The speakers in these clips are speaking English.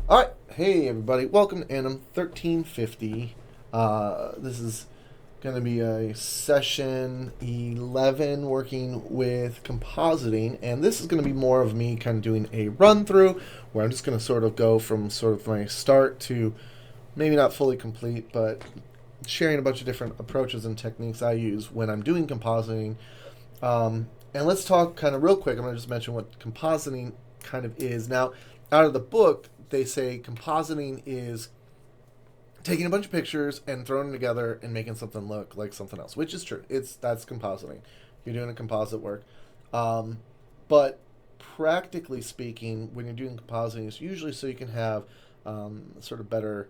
All right, hey everybody, welcome to ANIM1350. This is going to be a session 11 working with compositing, and this is going to be more of me kind of doing a run through where I'm just going to sort of go from sort of my start to maybe not fully complete, but sharing a bunch of different approaches and techniques I use when I'm doing compositing. And let's talk kind of real quick. I'm going to just mention what compositing kind of is. Now, out of the book, they say compositing is taking a bunch of pictures and throwing them together and making something look like something else, which is true. That's compositing. You're doing a composite work, um, but practically speaking, when you're doing compositing, it's usually so you can have sort of better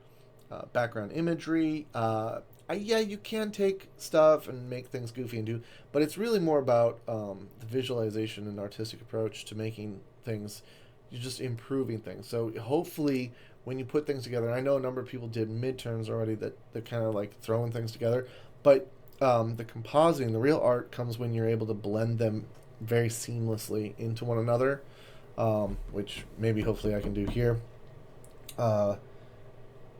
background imagery. Yeah, you can take stuff and make things goofy and do, but it's really more about the visualization and artistic approach to making things. You're just improving things. So hopefully, when you put things together, and I know a number of people did midterms already that they're kind of like throwing things together, but the compositing, the real art, comes when you're able to blend them very seamlessly into one another, which maybe hopefully I can do here. Uh,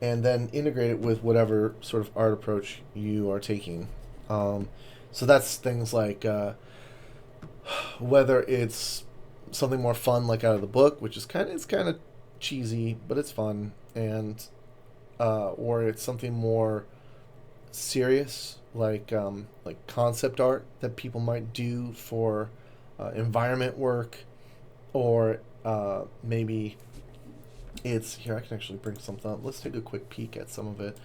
and then integrate it with whatever sort of art approach you are taking. So that's things like whether it's something more fun, like out of the book, which is kind of cheesy, but it's fun, and or it's something more serious, like concept art that people might do for environment work, or maybe it's here. I can actually bring something up. Let's take a quick peek at some of it.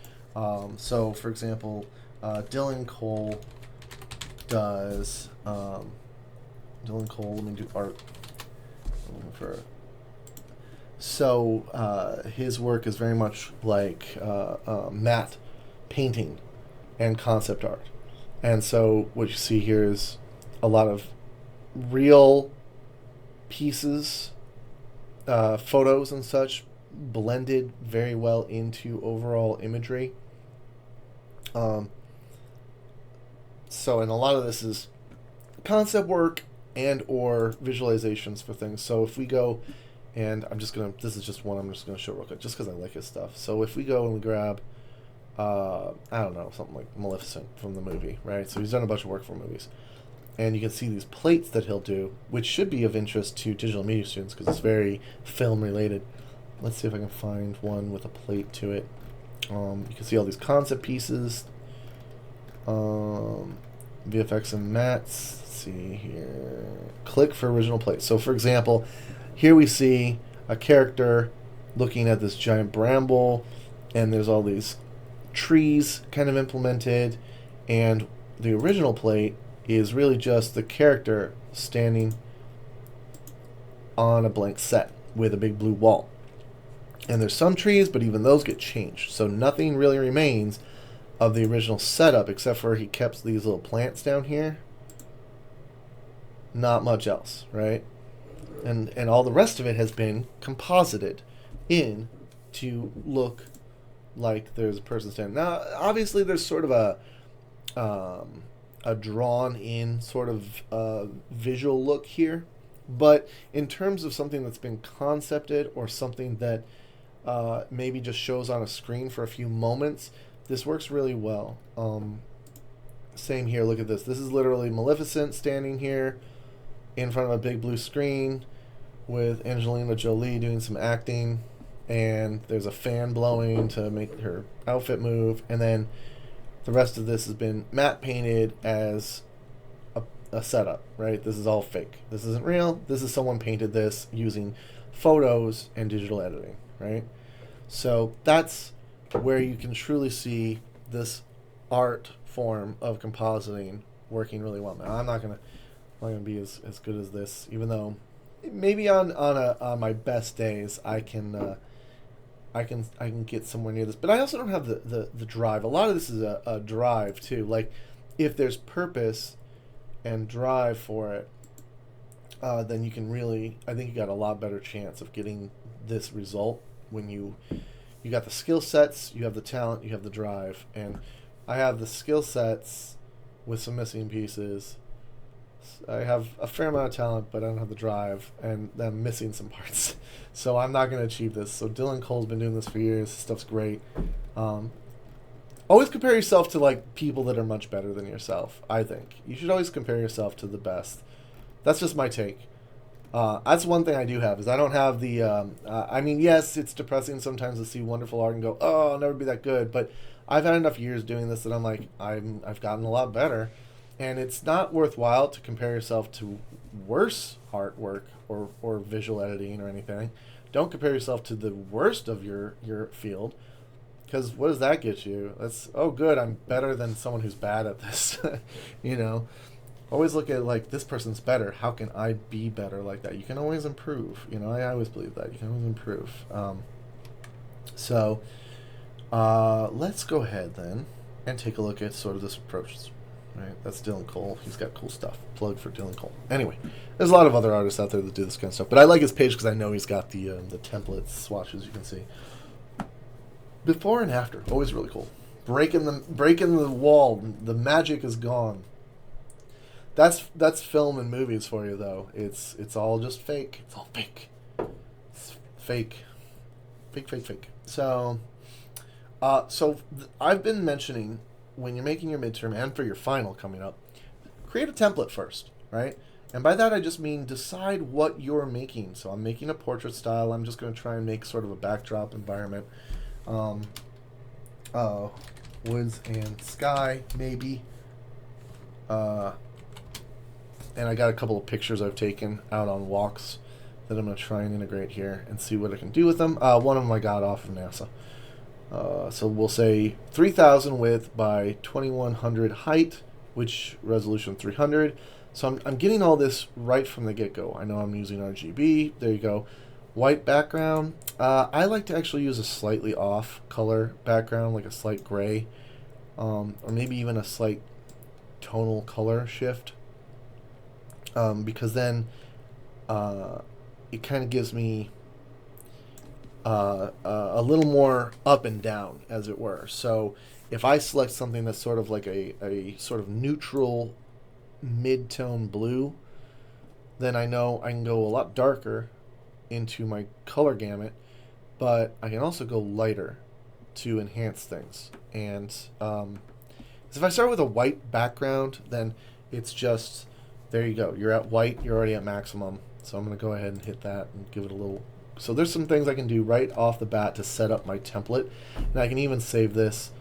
So, for example, Dylan Cole does. Dylan Cole. Let me do art for. So his work is very much like matte painting and concept art, and so what you see here is a lot of real pieces, photos and such, blended very well into overall imagery. Um, so, and a lot of this is concept work and or visualizations for things. So if we go, and I'm just gonna, this is just one I'm just gonna show real quick, just because I like his stuff. So if we go and we grab, I don't know, something like Maleficent from the movie, right? So he's done a bunch of work for movies, and you can see these plates that he'll do, which should be of interest to digital media students because it's very film related. Let's see if I can find one with a plate to it. You can see all these concept pieces, VFX and mats. Let's see here. Click for original plate. So, for example, here we see a character looking at this giant bramble, and there's all these trees kind of implemented, and the original plate is really just the character standing on a blank set with a big blue wall. And there's some trees, but even those get changed. So nothing really remains of the original setup except for he kept these little plants down here. Not much else, right? And all the rest of it has been composited in to look like there's a person standing. Now, obviously, there's sort of a drawn in sort of visual look here, but in terms of something that's been concepted or something that maybe just shows on a screen for a few moments, this works really well. Same here. Look at this. This is literally Maleficent standing here in front of a big blue screen with Angelina Jolie doing some acting, and there's a fan blowing to make her outfit move, and then the rest of this has been matte painted as a setup, right? This is all fake. This isn't real. This is someone painted this using photos and digital editing, right? So that's where you can truly see this art form of compositing working really well. Now, I'm not gonna be as good as this, even though maybe on my best days I can get somewhere near this. But I also don't have the drive. A lot of this is a drive too. Like if there's purpose and drive for it, then you can really, I think you got a lot better chance of getting this result when you got the skill sets, you have the talent, you have the drive, and I have the skill sets with some missing pieces, I have a fair amount of talent, but I don't have the drive, and I'm missing some parts. So I'm not going to achieve this. So Dylan Cole's been doing this for years. This stuff's great. Um, Always compare yourself to like people that are much better than yourself. I think you should always compare yourself to the best. That's just my take. That's one thing I do have is I don't have the. I mean, yes, it's depressing sometimes to see wonderful art and go, "Oh, I'll never be that good." But I've had enough years doing this that I'm like, I've gotten a lot better, and it's not worthwhile to compare yourself to worse artwork or visual editing or anything. Don't compare yourself to the worst of your field, because what does that get you? That's, oh, good, I'm better than someone who's bad at this. you know, always look at like this person's better. How can I be better like that? You can always improve. I always believe that you can always improve. So let's go ahead then and take a look at sort of this approach. Right, that's Dylan Cole. He's got cool stuff. Plug for Dylan Cole. Anyway, there's a lot of other artists out there that do this kind of stuff, but I like his page because I know he's got the template swatches. You can see before and after. Always really cool. Breaking the wall. The magic is gone. That's film and movies for you though. It's all just fake. It's all fake. It's fake. Fake. So, I've been mentioning when you're making your midterm and for your final coming up, create a template first, right? And by that I just mean decide what you're making. So I'm making a portrait style. I'm just going to try and make sort of a backdrop environment. Woods and sky, maybe. And I got a couple of pictures I've taken out on walks that I'm going to try and integrate here and see what I can do with them. One of them I got off of NASA. So we'll say 3000 width by 2100 height, which resolution 300. So I'm getting all this right from the get-go. I know I'm using RGB. There you go. White background. I like to actually use a slightly off color background, like a slight gray, or maybe even a slight tonal color shift, because then it kind of gives me a little more up and down, as it were. So if I select something that's sort of like a sort of neutral mid-tone blue, then I know I can go a lot darker into my color gamut, but I can also go lighter to enhance things. And so if I start with a white background, then it's just, there you go. You're at white, you're already at maximum. So I'm going to go ahead and hit that and give it a little. So there's some things I can do right off the bat to set up my template. And I can even save this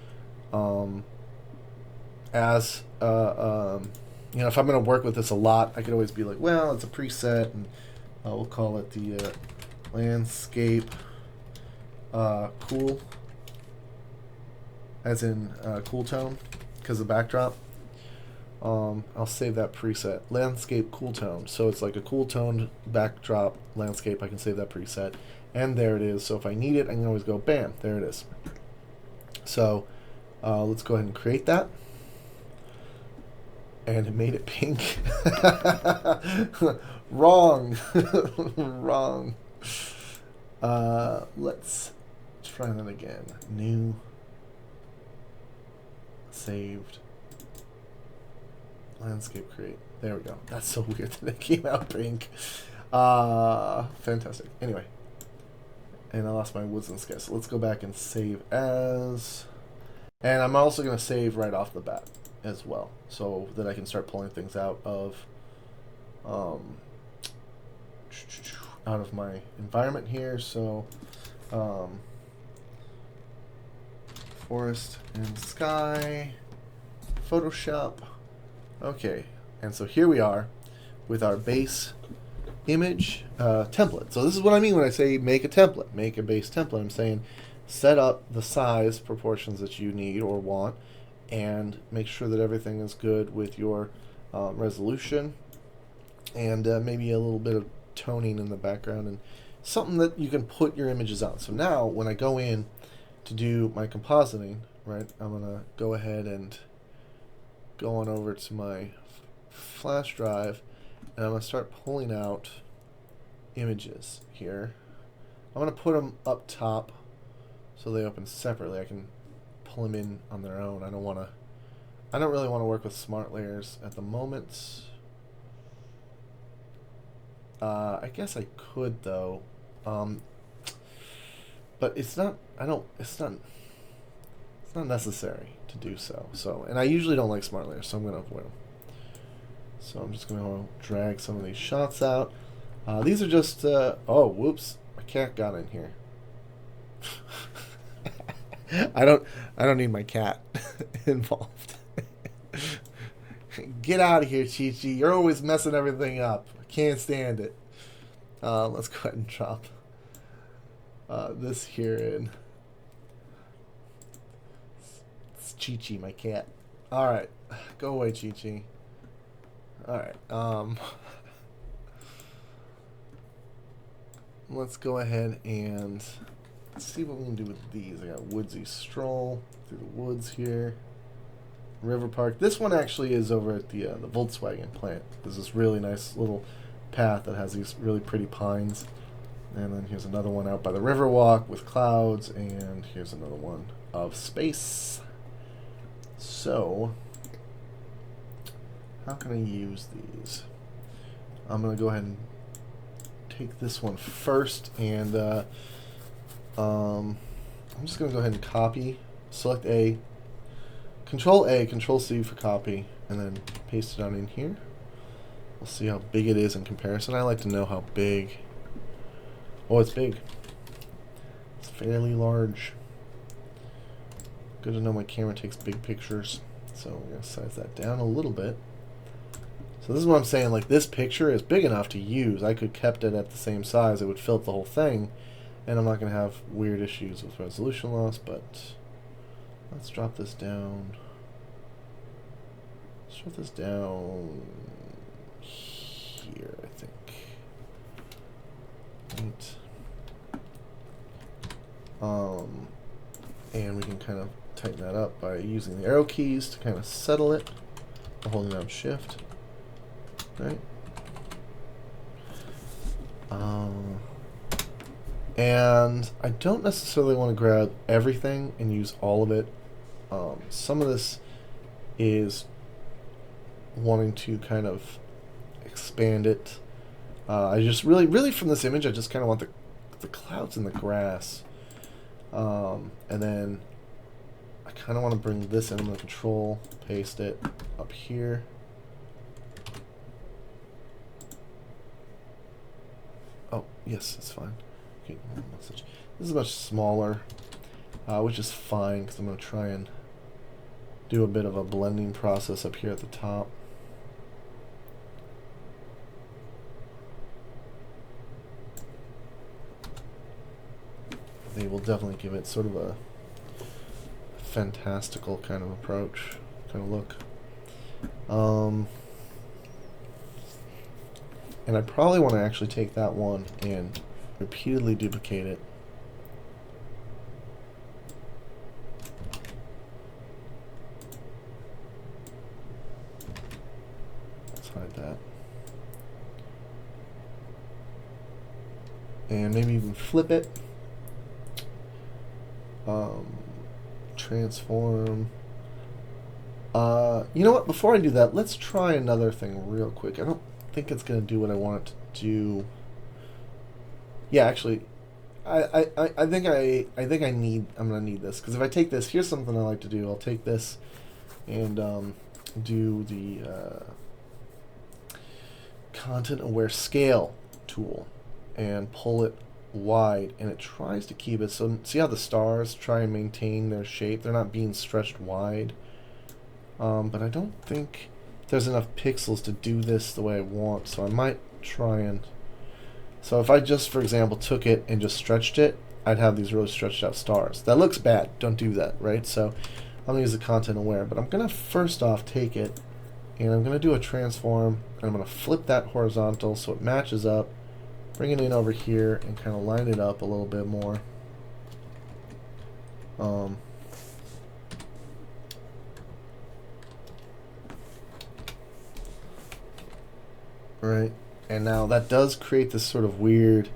as, if I'm going to work with this a lot, I could always be like, well, it's a preset, and we'll call it the landscape cool, as in cool tone, because of backdrop. I'll save that preset, landscape cool tone. So it's like a cool toned backdrop landscape. I can save that preset, and there it is. So if I need it, I can always go, bam, there it is. So let's go ahead and create that. And it made it pink. Wrong. Wrong. Let's try that again. New. Saved. Landscape create. There we go. That's so weird that it came out pink. Fantastic. Anyway. And I lost my woods and sky. So let's go back and save as. And I'm also going to save right off the bat as well, so that I can start pulling things out of my environment here. So forest and sky, Photoshop. Okay, and so here we are with our base image template. So this is what I mean when I say make a template, make a base template. I'm saying set up the size proportions that you need or want, and make sure that everything is good with your resolution, and maybe a little bit of toning in the background, and something that you can put your images on. So now when I go in to do my compositing, right, I'm going to go ahead and go on over to my flash drive, and I'm going to start pulling out images here. I'm going to put them up top so they open separately. I can pull them in on their own. I don't really want to work with smart layers at the moment. I guess I could though, but it's not. I don't. It's not. It's not necessary to do so. So, and I usually don't like smart layers, so I'm going to avoid them. So I'm just going to drag some of these shots out. These are just. Oh, whoops! My cat got in here. I don't need my cat involved. Get out of here, Chi-Chi. You're always messing everything up. I can't stand it. Let's go ahead and drop this here in. It's Chi-Chi, my cat. Alright. Go away, Chi-Chi. Alright. Let's go ahead and see what we can do with these. I got Woodsy Stroll through the woods here. River Park. This one actually is over at the Volkswagen plant. There's this really nice little path that has these really pretty pines. And then here's another one out by the Riverwalk with clouds. And here's another one of space. So, how can I use these? I'm going to go ahead and take this one first. And I'm just going to go ahead and copy. Select A. Control A, Control C for copy, and then paste it on in here. We'll see how big it is in comparison. I like to know how big. Oh, it's big. It's fairly large. Good to know my camera takes big pictures. So we're going to size that down a little bit. So this is what I'm saying, like this picture is big enough to use. I could kept it at the same size. It would fill up the whole thing, and I'm not going to have weird issues with resolution loss, but let's drop this down. Let's drop this down here, I think. Right. And we can kind of tighten that up by using the arrow keys to kind of settle it, holding down Shift. Right. And I don't necessarily want to grab everything and use all of it. Some of this is wanting to kind of expand it. I just really from this image, I just kind of want the clouds and the grass. And then I kind of want to bring this in. I'm going to Control, paste it up here. Oh, yes, it's fine. Okay, message. This is much smaller, which is fine because I'm going to try and do a bit of a blending process up here at the top. They will definitely give it sort of a fantastical kind of approach, kind of look. And I probably want to actually take that one and repeatedly duplicate it. Let's hide that. And maybe even flip it. Transform. You know what? Before I do that, let's try another thing real quick. I don't think it's going to do what I want it to do. Yeah, actually, I think I'm going to need this, because if I take this, here's something I like to do. I'll take this and do the content aware scale tool and pull it wide, and it tries to keep it so, see how the stars try and maintain their shape? They're not being stretched wide, but I don't think there's enough pixels to do this the way I want, so I might try and, so if I just, for example, took it and just stretched it, I'd have these really stretched out stars. That looks bad. Don't do that, right? So I'm going to use the content aware, but I'm going to first off take it and I'm going to do a transform, and I'm going to flip that horizontal so it matches up, bring it in over here and kind of line it up a little bit more. Right, and now that does create this sort of weird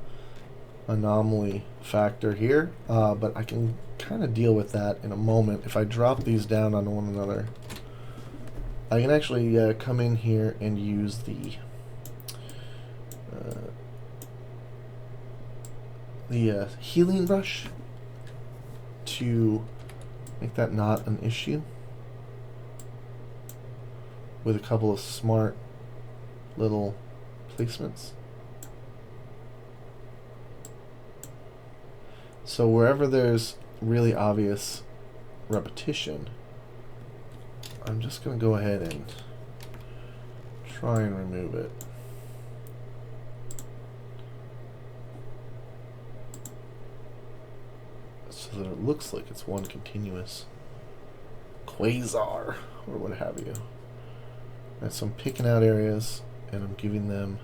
anomaly factor here, but I can kind of deal with that in a moment. If I drop these down on one another, I can actually come in here and use the the healing brush to make that not an issue with a couple of smart little placements. So wherever there's really obvious repetition, I'm just going to go ahead and try and remove it. So that it looks like it's one continuous quasar or what have you. And so I'm picking out areas and I'm giving them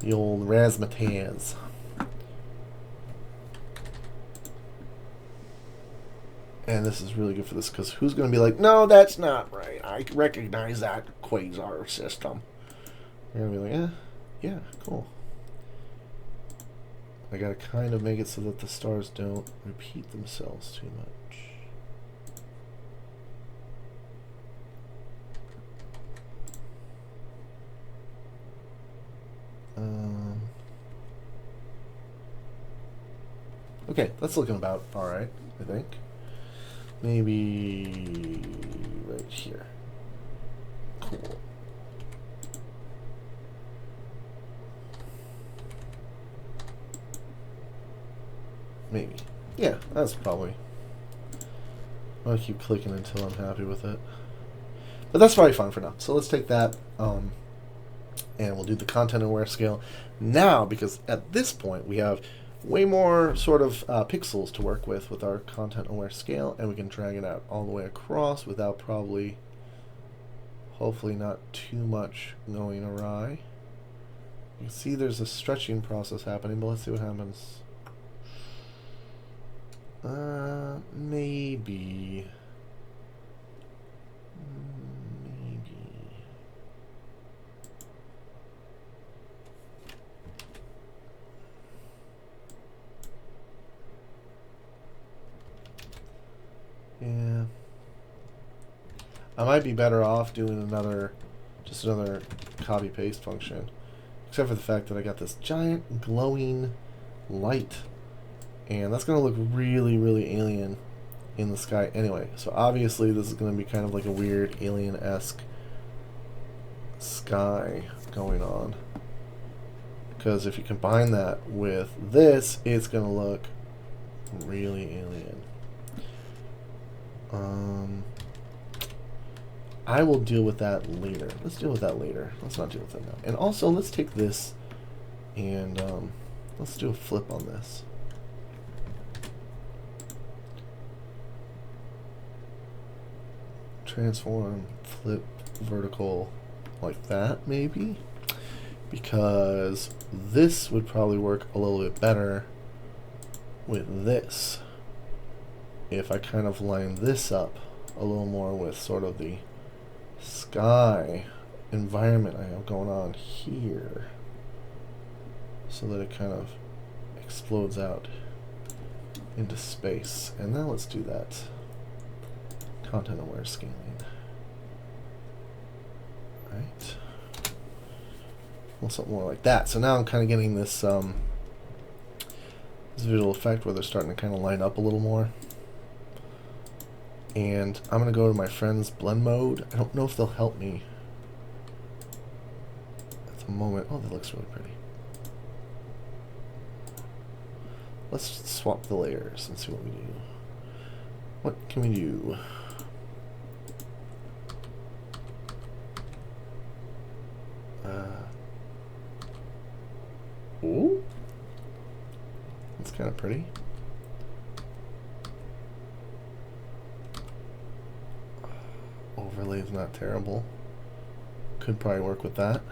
the old razzmatazz. And this is really good for this because who's going to be like, no, that's not right. I recognize that quasar system. You're going to be like, yeah, cool. I got to kind of make it so that the stars don't repeat themselves too much. Okay, that's looking about all right, I think. Maybe right here. Cool. Maybe. Yeah, that's probably. I'm gonna keep clicking until I'm happy with it. But that's probably fine for now. So let's take that, and we'll do the content aware scale now, because at this point we have way more sort of pixels to work with our content aware scale, and we can drag it out all the way across without probably, hopefully not too much going awry. You can see there's a stretching process happening, but let's see what happens. Maybe. Yeah. I might be better off doing just another copy paste function. Except for the fact that I got this giant glowing light. And that's going to look really, really alien in the sky anyway. So obviously this is going to be kind of like a weird alien-esque sky going on. Because if you combine that with this, it's going to look really alien. I will deal with that later. Let's deal with that later. Let's not deal with it now. And also, let's take this and let's do a flip on this. Transform, flip, vertical, like that maybe, because this would probably work a little bit better with this if I kind of line this up a little more with sort of the sky environment I have going on here, so that it kind of explodes out into space. And now let's do that content aware scaling. Right. Well, something more like that. So now I'm kind of getting this this visual effect where they're starting to kind of line up a little more. And I'm going to go to my friend's blend mode. I don't know if they'll help me at the moment. Oh, that looks really pretty. Let's swap the layers and see what we do. What can we do? Ooh, that's kind of pretty. Overlay's not terrible. Could probably work with that.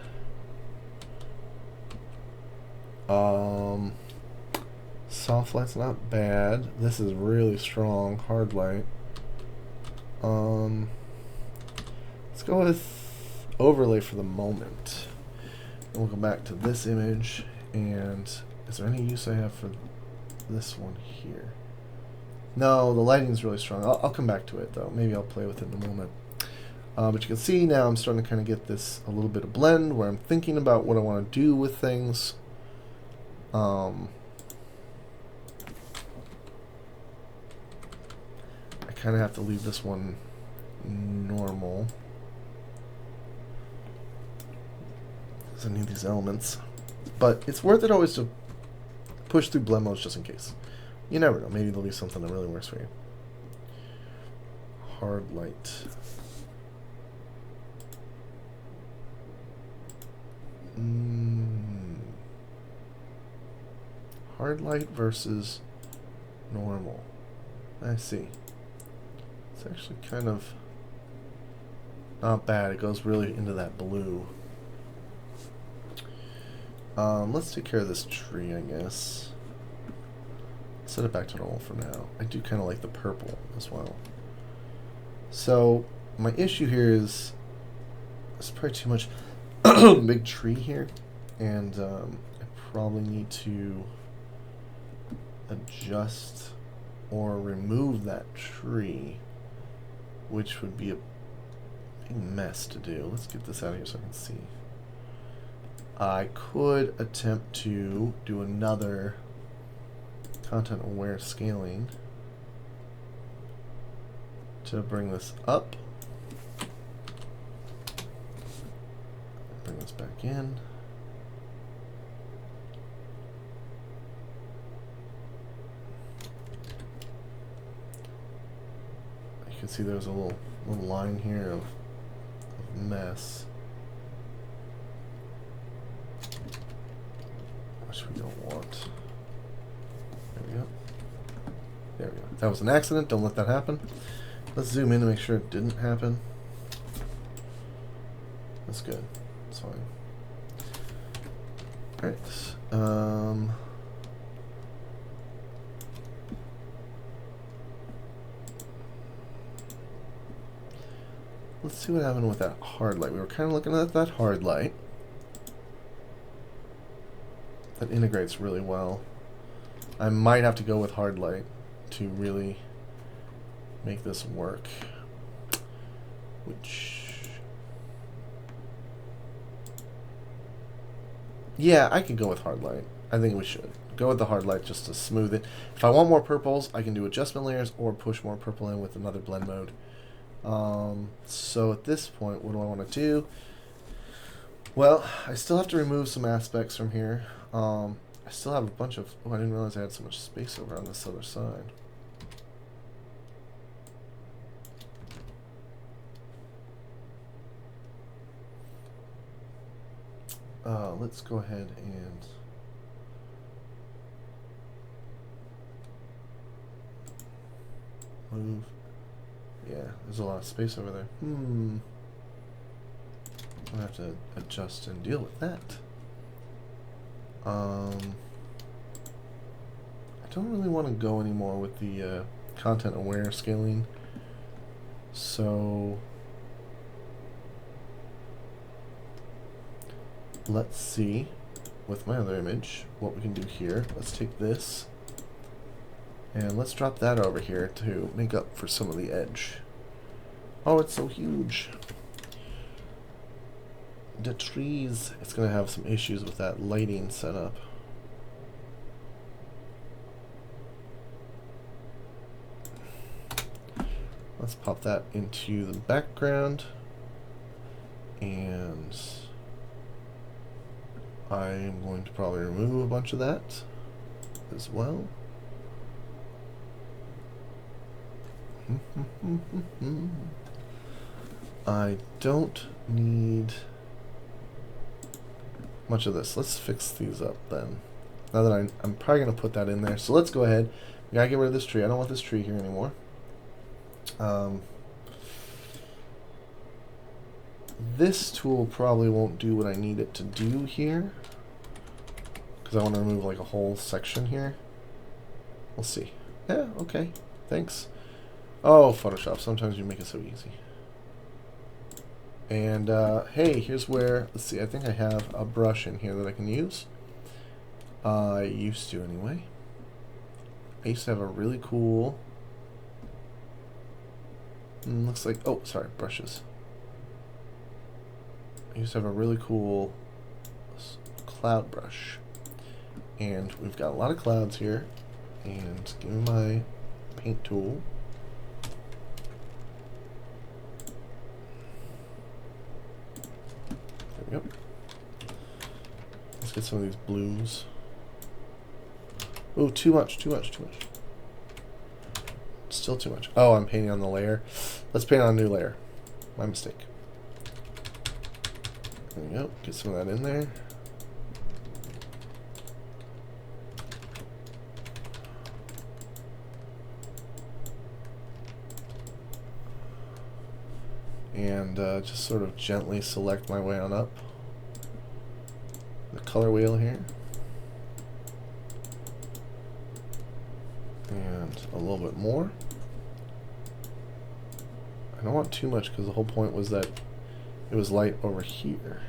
Soft light's not bad. This is really strong hard light. Let's go with overlay for the moment. And we'll go back to this image. And is there any use I have for this one here? No, the lighting's really strong. I'll come back to it though. Maybe I'll play with it in a moment. But you can see now I'm starting to kind of get this a little bit of blend where I'm thinking about what I want to do with things. kind of have to leave this one normal. Because I need these elements. But it's worth it always to push through blend modes just in case. You never know. Maybe there'll be something that really works for you. Hard light. Hard light versus normal. I see. It's actually kind of not bad. It goes really into that blue. Let's take care of this tree, I guess. Set it back to normal for now. I do kind of like the purple as well. So my issue here is there's probably too much big tree here, and I probably need to adjust or remove that tree, which would be a big mess to do. Let's get this out of here so I can see. I could attempt to do another content aware scaling to bring this up. Bring this back in. You can see there's a little line here of mess, which we don't want. There we go. There we go. That was an accident. Don't let that happen. Let's zoom in to make sure it didn't happen. That's good. That's fine. Alright. Let's see what happened with that hard light. We were kind of looking at that hard light. That integrates really well. I might have to go with hard light to really make this work. Yeah, I could go with hard light. I think we should go with the hard light just to smooth it. If I want more purples, I can do adjustment layers or push more purple in with another blend mode. So at this point, what do I want to do? Well, I still have to remove some aspects from here. I still have a bunch of... Oh, I didn't realize I had so much space over on this other side. Let's go ahead and move. Yeah, there's a lot of space over there. I'll have to adjust and deal with that. I don't really want to go anymore with the content aware scaling. So let's see with my other image what we can do here. Let's take this and let's drop that over here to make up for some of the edge. Oh, it's so huge. The trees, it's going to have some issues with that lighting setup. Let's pop that into the background, and I'm going to probably remove a bunch of that as well. I don't need much of this. Let's fix these up then. Now that I'm probably going to put that in there. So let's go ahead. We got to get rid of this tree. I don't want this tree here anymore. This tool probably won't do what I need it to do here, because I want to remove like a whole section here. We'll see. Yeah, okay. Thanks. Oh, Photoshop. Sometimes you make it so easy. And hey, here's where, let's see, I think I have a brush in here that I can use. I used to anyway. I used to have a really cool, looks like, oh, sorry, brushes. I used to have a really cool cloud brush. And we've got a lot of clouds here. And give me my paint tool. we go. Let's get some of these blues. Oh, too much, too much, too much. Still too much. Oh, I'm painting on the layer. Let's paint on a new layer. My mistake. There we go. Get some of that in there. And just sort of gently select my way on up the color wheel here. And a little bit more. I don't want too much because the whole point was that it was light over here.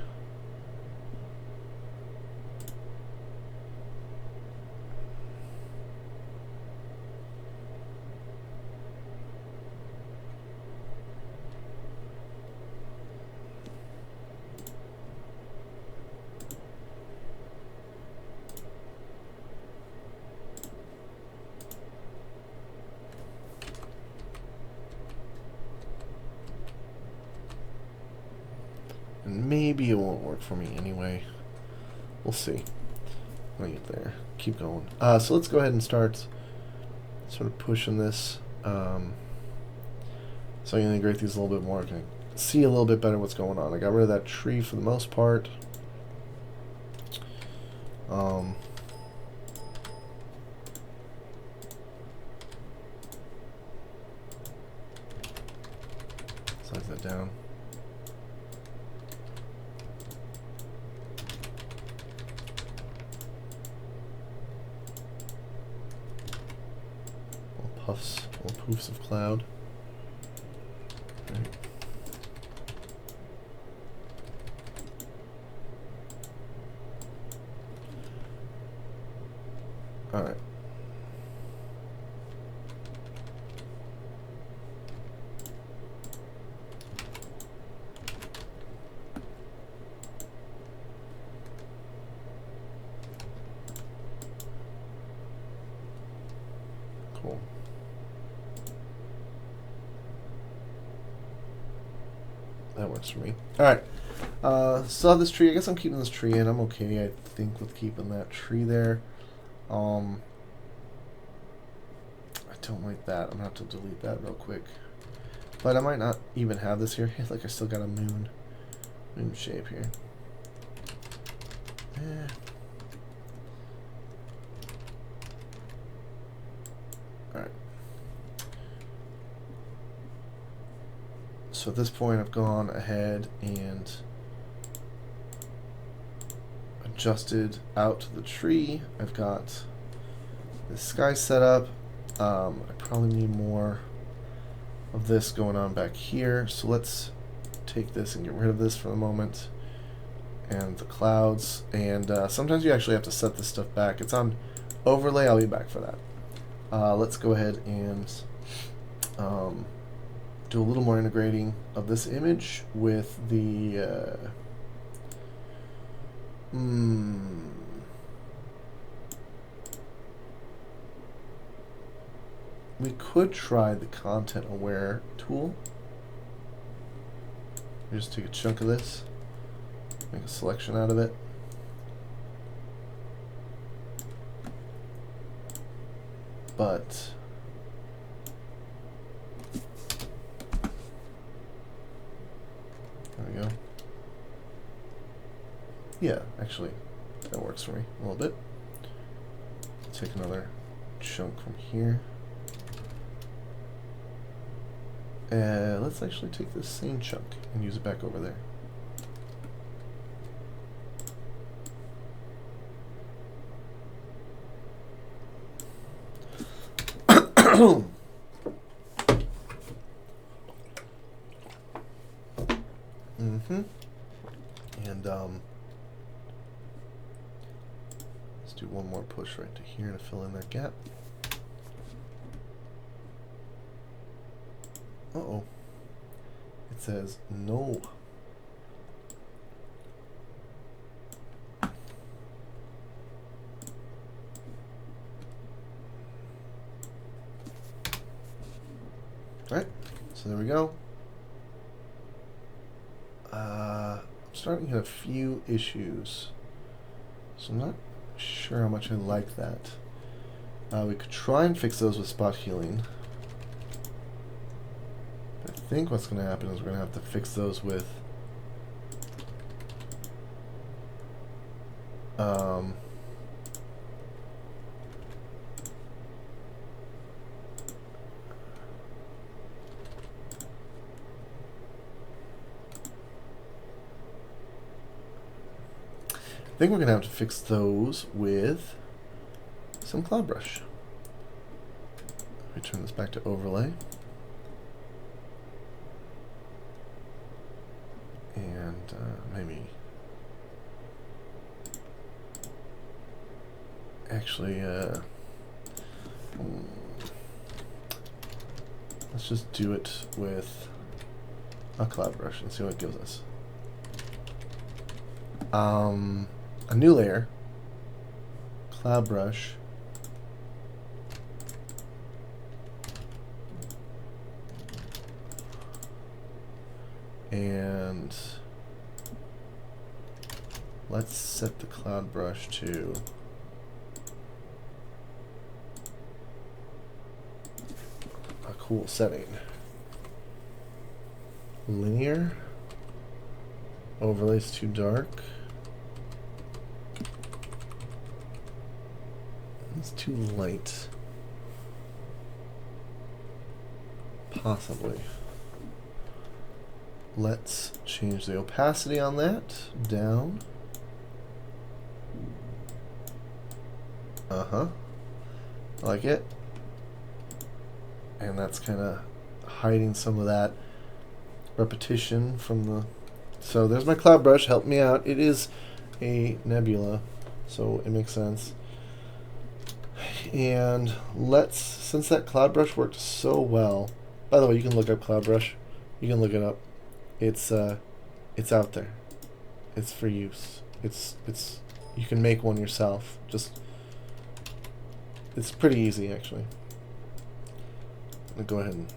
And maybe it won't work for me anyway. We'll see. When I get there. Keep going. So let's go ahead and start sort of pushing this. So I can integrate these a little bit more. I can see a little bit better what's going on. I got rid of that tree for the most part. Size that down. Puffs, little poofs of cloud. Right. All right. Cool. That works for me. Alright. Still have this tree. I guess I'm keeping this tree in. I'm okay, I think, with keeping that tree there. I don't like that. I'm going to have to delete that real quick. But I might not even have this here. Like I still got a moon shape here. Alright. So at this point I've gone ahead and adjusted out the tree. I've got this sky set up. I probably need more of this going on back here. So let's take this and get rid of this for the moment. And the clouds. And sometimes you actually have to set this stuff back. It's on overlay. I'll be back for that. Let's go ahead and do a little more integrating of this image with the we could try the content aware tool. Just take a chunk of this, make a selection out of it. But there we go. Yeah, actually, that works for me a little bit. Take another chunk from here. Let's actually take this same chunk and use it back over there. And let's do one more push right to here to fill in that gap. Uh-oh. It says no. Alright, so there we go. starting to have a few issues. So I'm not sure how much I like that. We could try and fix those with spot healing. I think what's going to happen is we're going to have to fix those with I think we're going to have to fix those with some cloud brush. Let me turn this back to overlay. And maybe actually let's just do it with a cloud brush and see what it gives us. A new layer, cloud brush, and let's set the cloud brush to a cool setting. Linear, overlay's too dark. It's too light. Possibly. Let's change the opacity on that down. I like it. And that's kind of hiding some of that repetition from the... So there's my cloud brush, help me out. It is a nebula, so it makes sense. And let's, since that cloud brush worked so well, by the way, you can look up cloud brush. You can look it up. It's out there. It's for use. It's you can make one yourself. Just it's pretty easy actually. I'm gonna go ahead and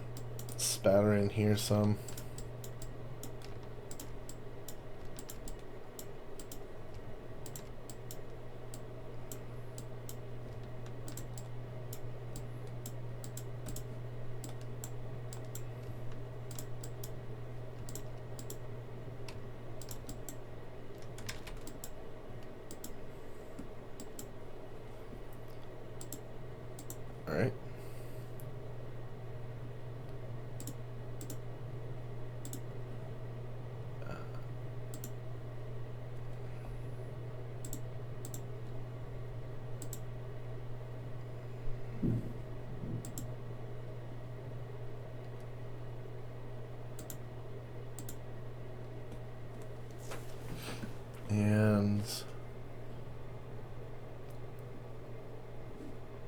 spatter in here some. All right. And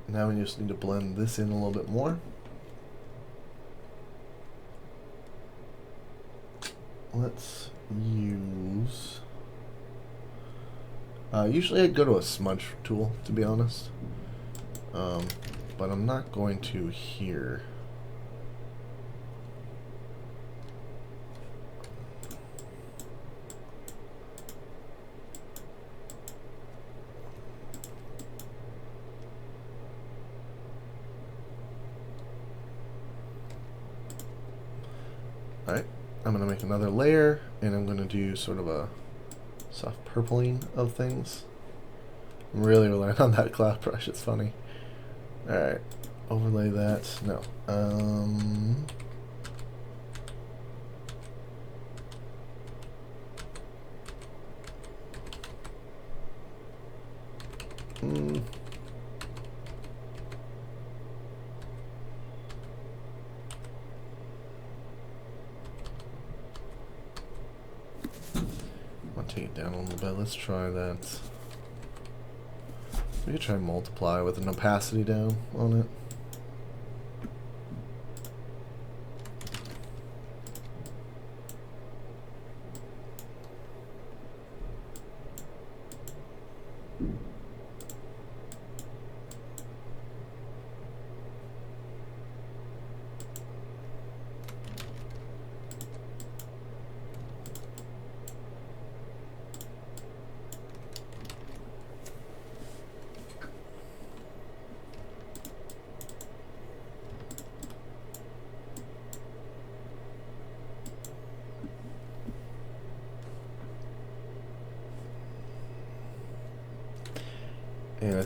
now we just need to blend this in a little bit more. Let's use... usually I go to a smudge tool, to be honest. But I'm not going to here. Alright, I'm going to make another layer, and I'm going to do sort of a soft purpling of things. I'm really relying on that cloud brush, it's funny. Alright, overlay that. No. I'll take it down a little bit. Let's try that. We could try multiply with an opacity down on it.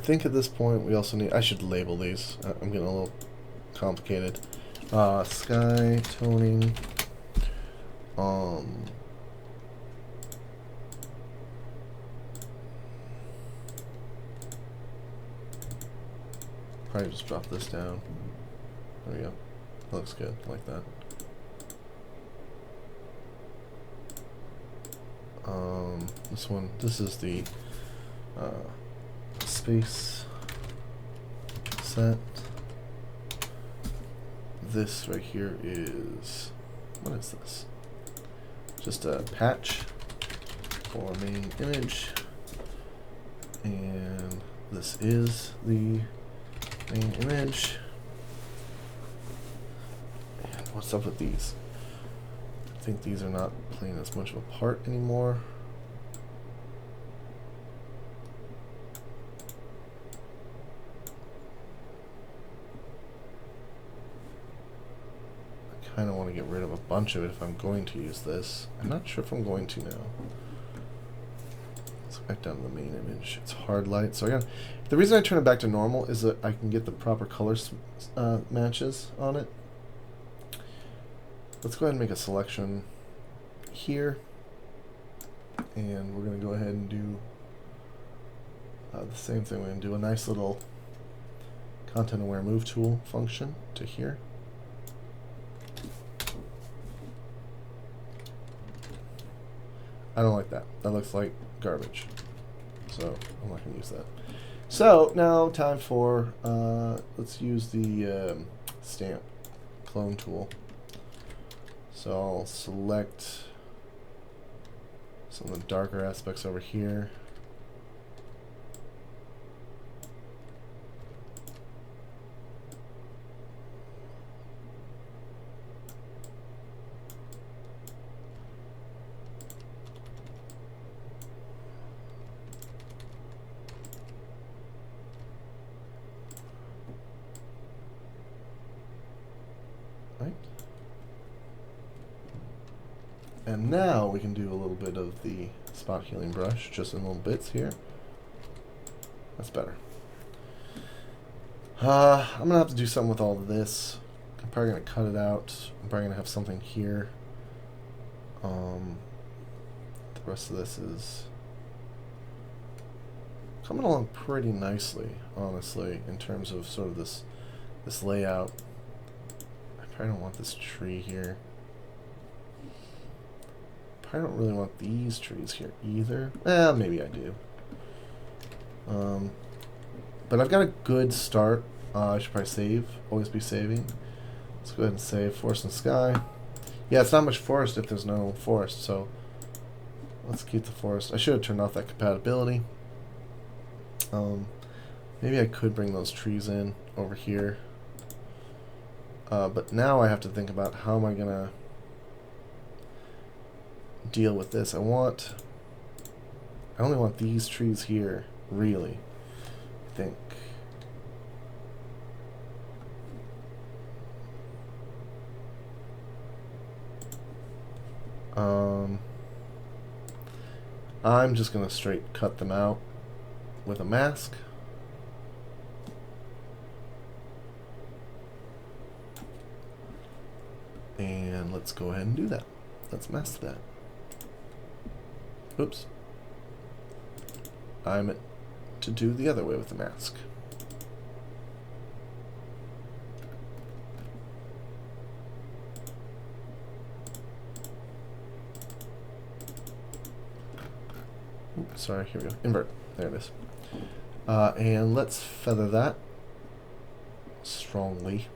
think at this point we also need, I should label these. I'm getting a little complicated. Sky toning. Probably just drop this down. There we go. That looks good, like that. This one, this is the space set. This right here is, what is this? Just a patch for main image. And this is the main image. And what's up with these? I think these are not playing as much of a part anymore. I kind of want to get rid of a bunch of it if I'm going to use this. I'm not sure if I'm going to now. Let's go back down to the main image. It's hard light, so I got. The reason I turn it back to normal is that I can get the proper color matches on it. Let's go ahead and make a selection here, and we're going to go ahead and do the same thing. We're going to do a nice little content aware move tool function to here. I don't like that. That looks like garbage. So I'm not going to use that. So now time for, let's use the stamp clone tool. So I'll select some of the darker aspects over here. And now we can do a little bit of the spot healing brush, just in little bits here. That's better. I'm going to have to do something with all of this. I'm probably going to cut it out. I'm probably going to have something here. The rest of this is coming along pretty nicely, honestly, in terms of sort of this layout. I probably don't want this tree here. I don't really want these trees here either. Maybe I do. But I've got a good start. I should probably save. Always be saving. Let's go ahead and save Forest and Sky. Yeah, it's not much forest if there's no forest, so let's keep the forest. I should have turned off that compatibility. Maybe I could bring those trees in over here. But now I have to think about how am I going to deal with this. I only want these trees here, really, I think. I'm just gonna straight cut them out with a mask. And let's go ahead and do that. Let's mask that. Oops. I meant to do the other way with the mask. Oops, sorry, here we go. Invert. There it is. And let's feather that strongly.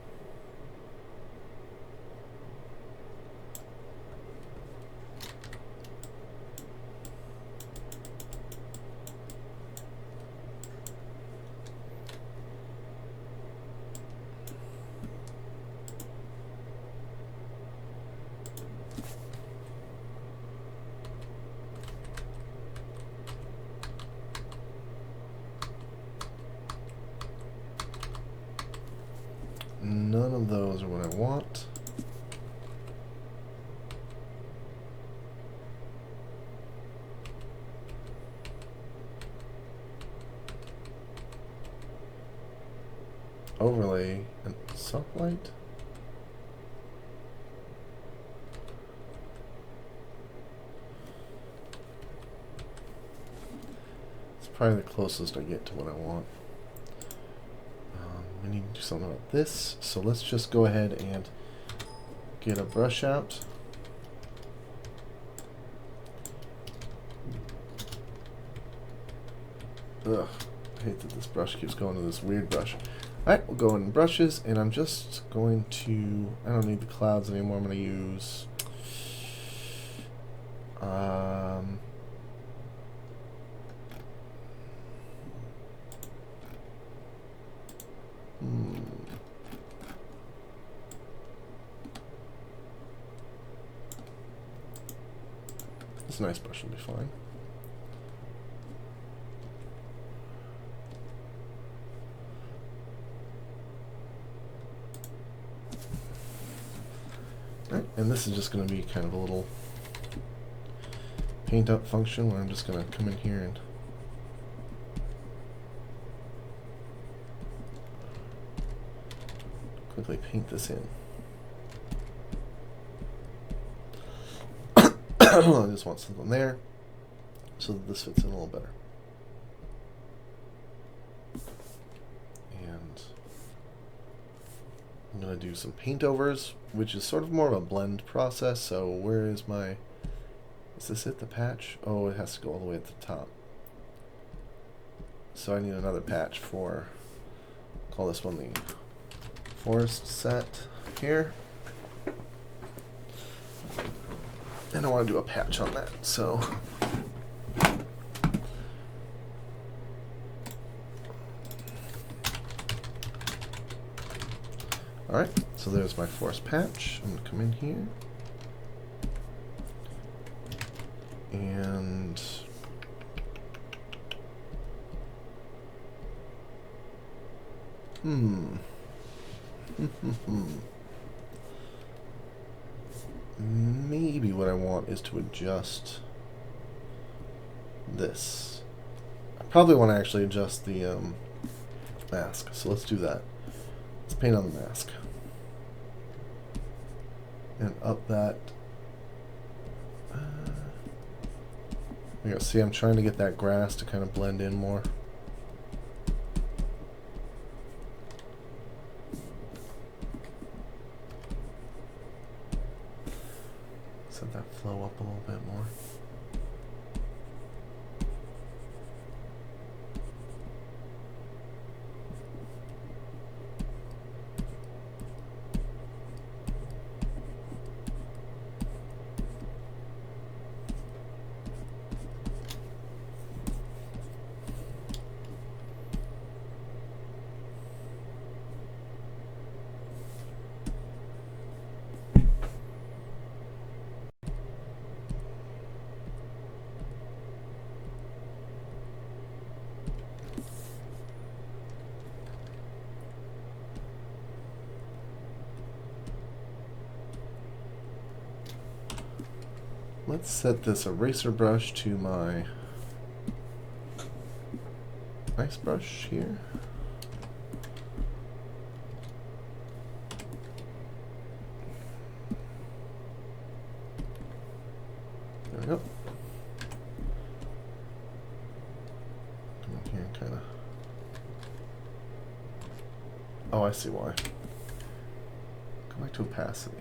None of those are what I want. soft light. It's probably the closest I get to what I want. We need to do something about this, so let's just go ahead and get a brush out. Ugh, I hate that this brush keeps going to this weird brush. Alright, we'll go in brushes, and I'm just going to, I don't need the clouds anymore, I'm going to use this nice brush will be fine. Right, and this is just going to be kind of a little paint up function where I'm just going to come in here and quickly paint this in. I just want something there so that this fits in a little better. And I'm going to do some paint overs, which is sort of more of a blend process. So where is my, is this it, the patch? Oh, it has to go all the way at the top. So I need another patch for, call this one the forest set here. And I want to do a patch on that, so alright, so there's my forest patch. I'm going to come in here and maybe what I want is to adjust this. I probably want to actually adjust the mask, so let's do that. Let's paint on the mask and up that. You see, I'm trying to get that grass to kind of blend in more. Set that flow up a little bit more. Let's set this eraser brush to my nice brush here. There we go. Come in here and kind of. Oh, I see why. Go back to opacity.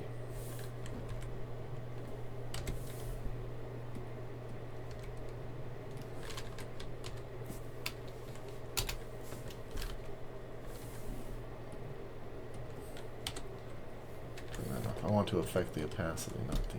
I want to affect the opacity, not the...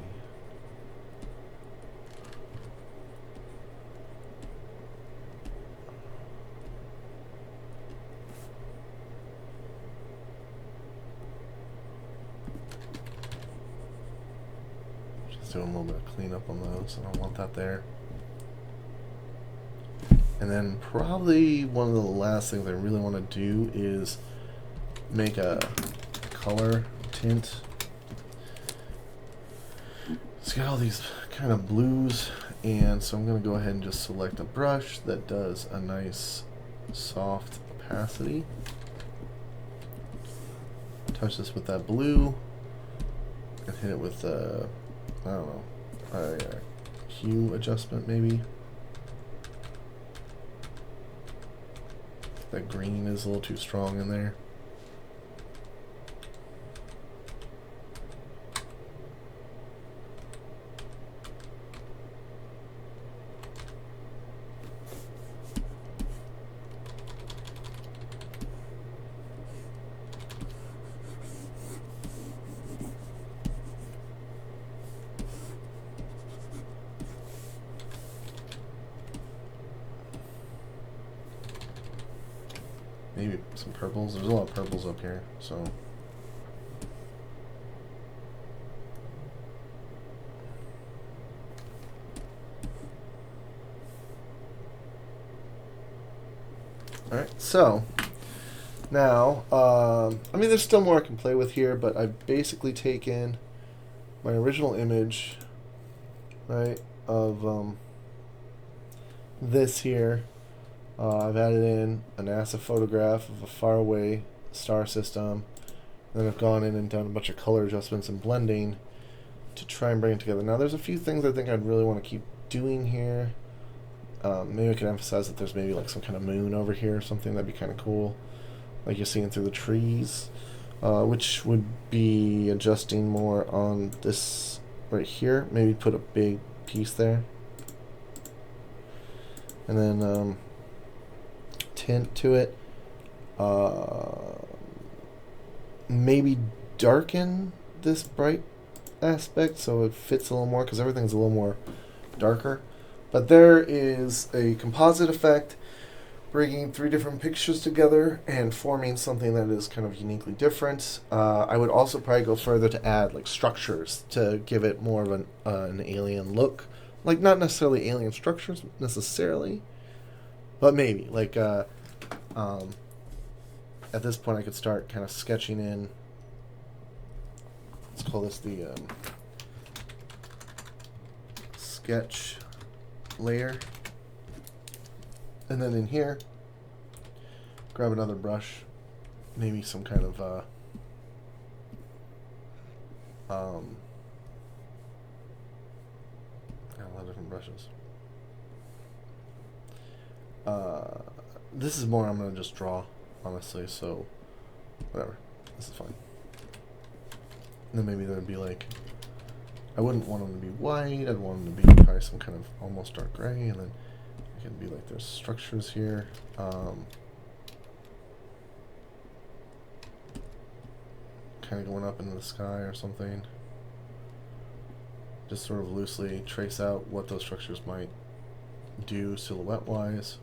Just doing a little bit of cleanup on those. I don't want that there. And then probably one of the last things I really want to do is make a color tint. It's got all these kind of blues, and so I'm going to go ahead and just select a brush that does a nice soft opacity. touch this with that blue and hit it with I don't know, a hue adjustment maybe. That green is a little too strong in there. Maybe some purples. There's a lot of purples up here, so. Alright, so now, I mean, there's still more I can play with here, but I've basically taken my original image, right, of this here. I've added in a NASA photograph of a faraway star system. Then I've gone in and done a bunch of color adjustments and blending to try and bring it together. Now, there's a few things I think I'd really want to keep doing here. Maybe I could emphasize that there's maybe like some kind of moon over here or something. That'd be kind of cool. Like you're seeing through the trees. Which would be adjusting more on this right here. Maybe put a big piece there. And then tint to it. Maybe darken this bright aspect so it fits a little more, because everything's a little more darker. But there is a composite effect, bringing 3 different pictures together and forming something that is kind of uniquely different. I would also probably go further to add like structures to give it more of an alien look. Like not necessarily alien structures necessarily, but maybe like at this point I could start kind of sketching in. Let's call this the sketch layer. And then in here, grab another brush, maybe some kind of a lot of different brushes. This is more I'm going to just draw, honestly, so whatever. This is fine. And then maybe there would be like, I wouldn't want them to be white, I'd want them to be probably some kind of almost dark gray, and then it could be like there's structures here. Kind of going up into the sky or something. Just sort of loosely trace out what those structures might do silhouette-wise.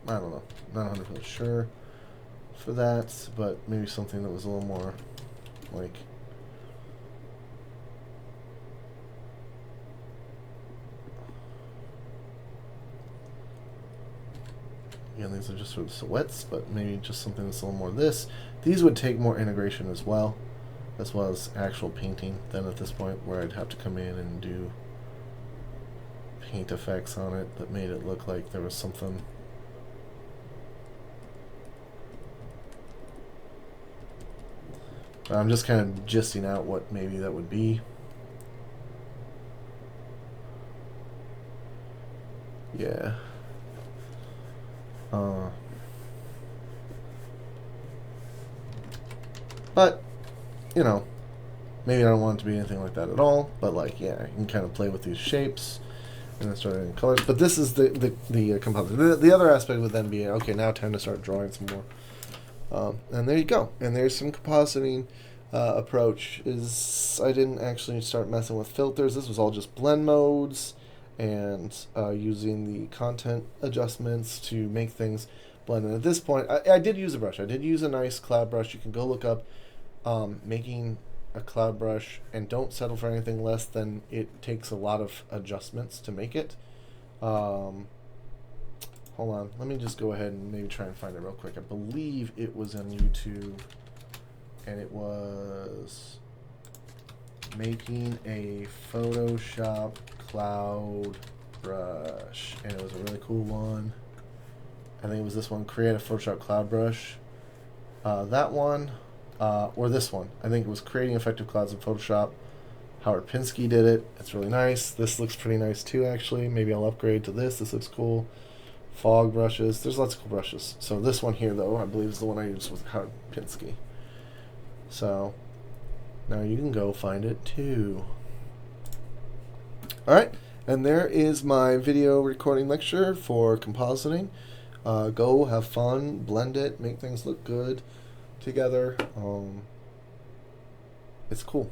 I don't know. Not 100% sure for that, but maybe something that was a little more like again, these are just sort of silhouettes, but maybe just something that's a little more this. These would take more integration as well as actual painting than at this point, where I'd have to come in and do paint effects on it that made it look like there was something. I'm just kind of gisting out what maybe that would be. Yeah. But, you know, maybe I don't want it to be anything like that at all. But, like, yeah, I can kind of play with these shapes and then start adding colors. But this is the composite. The other aspect would then be, okay, now time to start drawing some more. And there you go. And there's some compositing approach. I didn't actually start messing with filters. This was all just blend modes and using the content adjustments to make things blend. And at this point, I did use a brush. I did use a nice cloud brush. You can go look up making a cloud brush, and don't settle for anything less than it takes a lot of adjustments to make it. Hold on, let me just go ahead and maybe try and find it real quick. I believe it was on YouTube, and it was making a Photoshop Cloud Brush, and it was a really cool one. I think it was this one, Create a Photoshop Cloud Brush. That one, or this one. I think it was Creating Effective Clouds in Photoshop. Howard Pinsky did it. It's really nice. This looks pretty nice too, actually. Maybe I'll upgrade to this. This looks cool. Fog brushes. There's lots of cool brushes. So this one here, though, I believe is the one I used with Howard Pinsky. So now you can go find it too. All right, and there is my video recording lecture for compositing. Go have fun, blend it, make things look good together. It's cool.